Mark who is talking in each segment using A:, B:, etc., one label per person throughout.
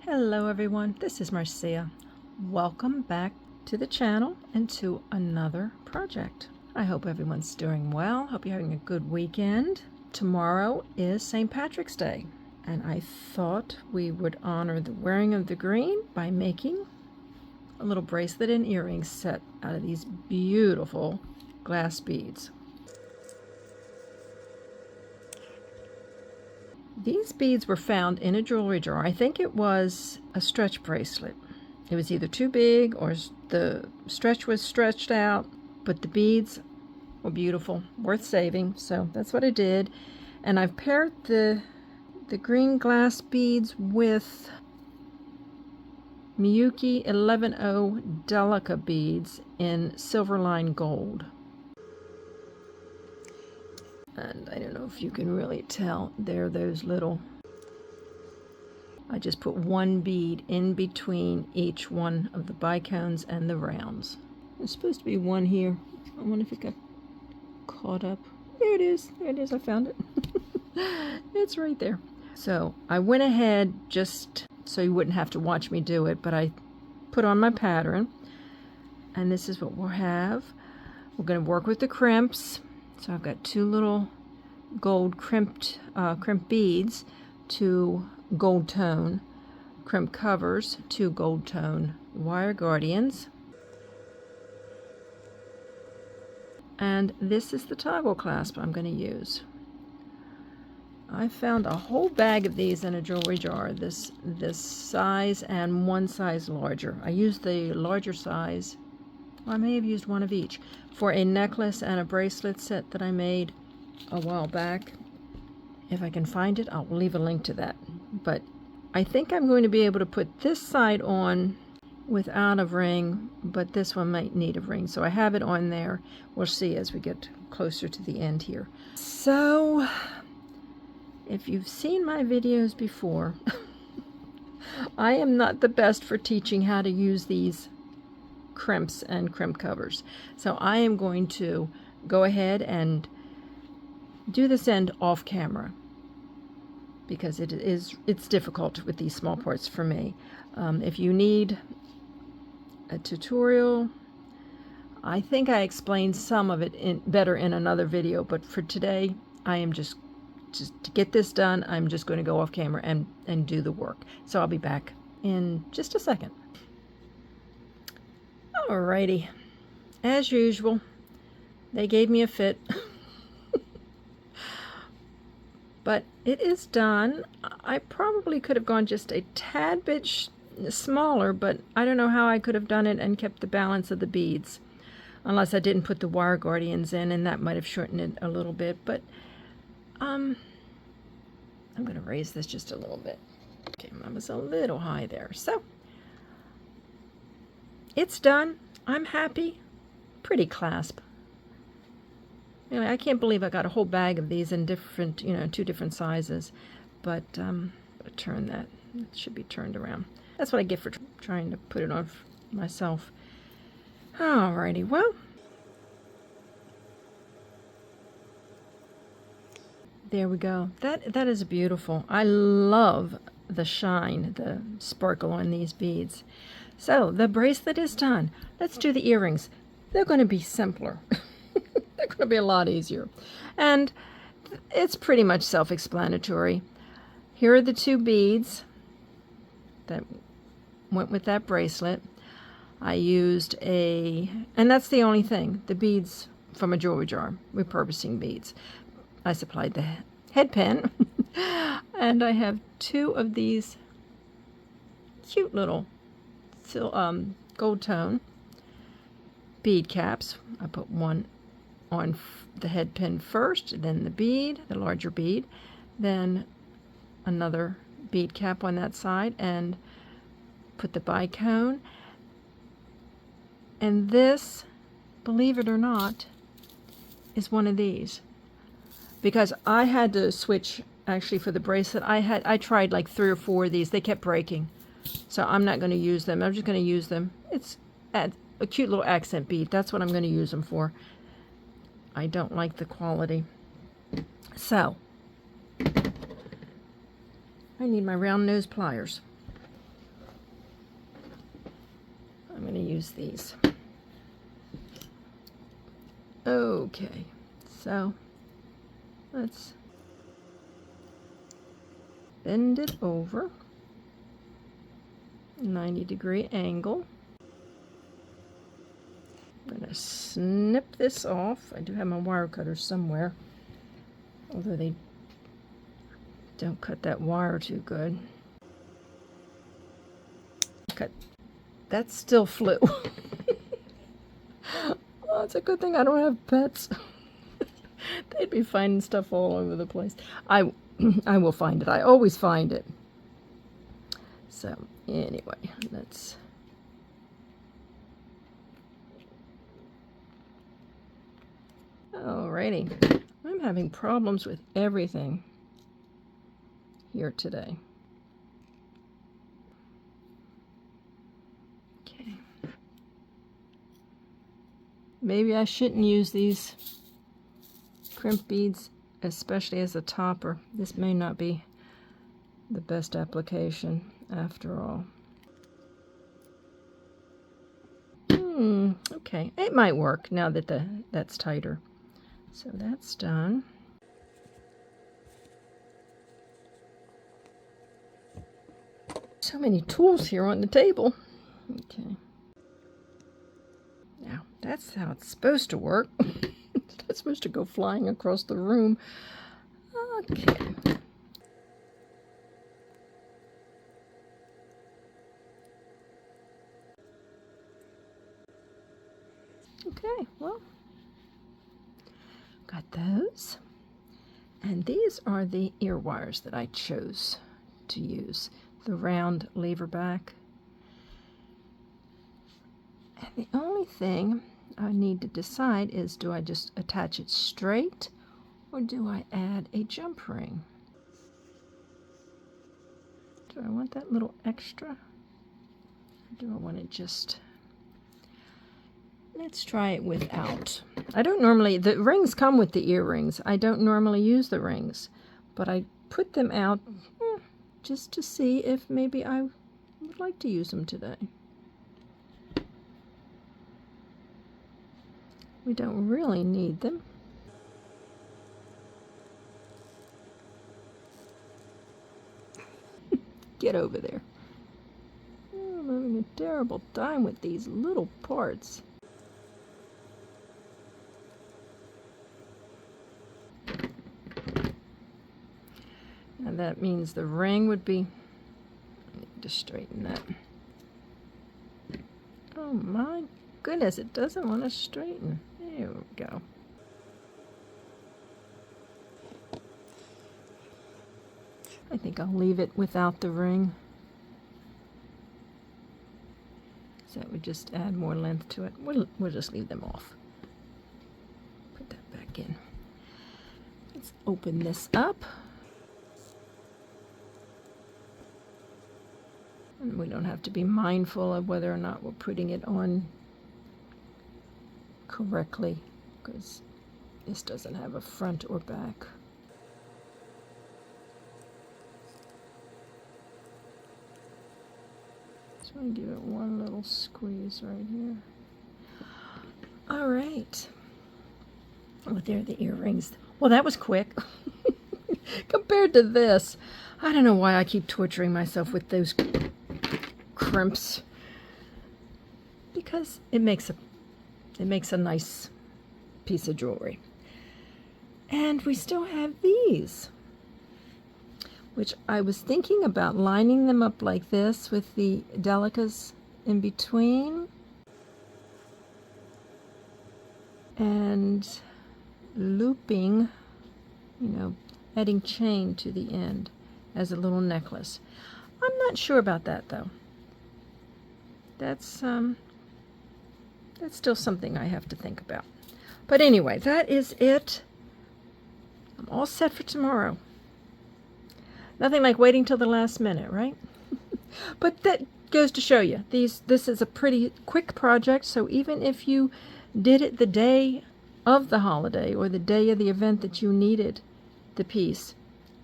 A: Hello everyone, this is Marcia. Welcome back to the channel and to another project. I hope everyone's doing well. Hope you're having a good weekend. Tomorrow is St. Patrick's Day, and I thought we would honor the wearing of the green by making a little bracelet and earrings set out of these beautiful glass beads. These beads were found in a jewelry jar. I think it was a stretch bracelet. It was either too big or the stretch was stretched out, but the beads were beautiful, worth saving. So that's what I did. And I've paired the green glass beads with Miyuki 11O Delica beads in Silverline Gold. And I don't know if you can really tell, they're those little, I just put one bead in between each one of the bicones and the rounds. There's supposed to be one here. I wonder if it got caught up. There it is, I found it. It's right there. So I went ahead just so you wouldn't have to watch me do it, but I put on my pattern, and this is what we'll have. We're going to work with the crimps. So I've got two little gold crimped beads, two gold tone crimp covers, two gold tone wire guardians, and this is the toggle clasp I'm going to use. I found a whole bag of these in a jewelry jar, this size and one size larger. I used the larger size. I may have used one of each for a necklace and a bracelet set that I made a while back. If I can find it, I'll leave a link to that. But I think I'm going to be able to put this side on without a ring, but this one might need a ring. So I have it on there. We'll see as we get closer to the end here. So if you've seen my videos before, I am not the best for teaching how to use these crimps and crimp covers. So I am going to go ahead and do this end off camera because it's difficult with these small parts for me. If you need a tutorial, I think I explained some of it better in another video, but for today I am just to get this done, I'm just going to go off camera and do the work. So I'll be back in just a second. Alrighty, as usual, they gave me a fit, but it is done. I probably could have gone just a tad bit smaller, but I don't know how I could have done it and kept the balance of the beads, unless I didn't put the wire guardians in, and that might have shortened it a little bit. But I'm going to raise this just a little bit. Okay, I was a little high there. So it's done. I'm happy. Pretty clasp. Anyway, I can't believe I got a whole bag of these in different, two different sizes. But turn that. It should be turned around. That's what I get for trying to put it on myself. Alrighty, well. There we go. That is beautiful. I love the shine, the sparkle on these beads. So the bracelet is done. Let's do the earrings. They're going to be simpler. They're going to be a lot easier. And it's pretty much self-explanatory. Here are the two beads that went with that bracelet. I used and that's the only thing, the beads from a jewelry jar, repurposing beads. I supplied the head pin, and I have two of these cute little gold tone bead caps. I put one on the head pin first, then the bead, the larger bead, then another bead cap on that side, and put the bicone. And this, believe it or not, is one of these. Because I had to switch, actually, for the bracelet. I tried like 3 or 4 of these. They kept breaking. So I'm not going to use them. I'm just going to use them. It's a cute little accent bead. That's what I'm going to use them for. I don't like the quality. So I need my round nose pliers. use these. Okay, so let's bend it over, 90-degree angle. I'm going to snip this off. I do have my wire cutter somewhere, although they don't cut that wire too good. Cut. That still flew. Oh, it's a good thing I don't have pets. They'd be finding stuff all over the place. I will find it. I always find it. So anyway, let's. Alrighty. I'm having problems with everything here today. Okay. Maybe I shouldn't use these crimp beads, especially as a topper. This may not be the best application after all. Okay, it might work now that that's tighter. So that's done. So many tools here on the table. Okay. Now, that's how it's supposed to work. It's not supposed to go flying across the room. Okay. Okay, well, got those. And these are the ear wires that I chose to use. The round lever back. And the only thing I need to decide is, do I just attach it straight or do I add a jump ring? Do I want that little extra? Or do I want to just... Let's try it without. I don't normally, the rings come with the earrings. I don't normally use the rings, but I put them out just to see if maybe I would like to use them today. We don't really need them. Get over there. Oh, I'm having a terrible time with these little parts. And that means the ring would be, I need to straighten that. Oh my goodness, it doesn't want to straighten. There we go. I think I'll leave it without the ring. So that would just add more length to it. We'll just leave them off. Put that back in. Let's open this up. And we don't have to be mindful of whether or not we're putting it on correctly, because this doesn't have a front or back. Just want to give it one little squeeze right here. All right. Oh, there are the earrings. Well, that was quick. Compared to this, I don't know why I keep torturing myself with those crimps, because it makes a nice piece of jewelry. And we still have these, which I was thinking about lining them up like this with the delicas in between and looping, adding chain to the end as a little necklace. I'm not sure about that though. That's still something I have to think about. But anyway, that is it. I'm all set for tomorrow. Nothing like waiting till the last minute, right? But that goes to show you, this is a pretty quick project, so even if you did it the day of the holiday or the day of the event that you needed the piece,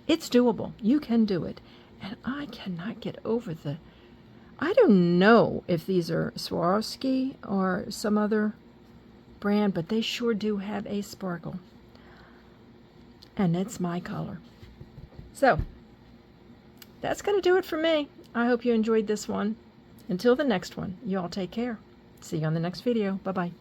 A: it's doable. You can do it. And I cannot get over I don't know if these are Swarovski or some other brand, but they sure do have a sparkle. And it's my color. So, that's going to do it for me. I hope you enjoyed this one. Until the next one, you all take care. See you on the next video. Bye-bye.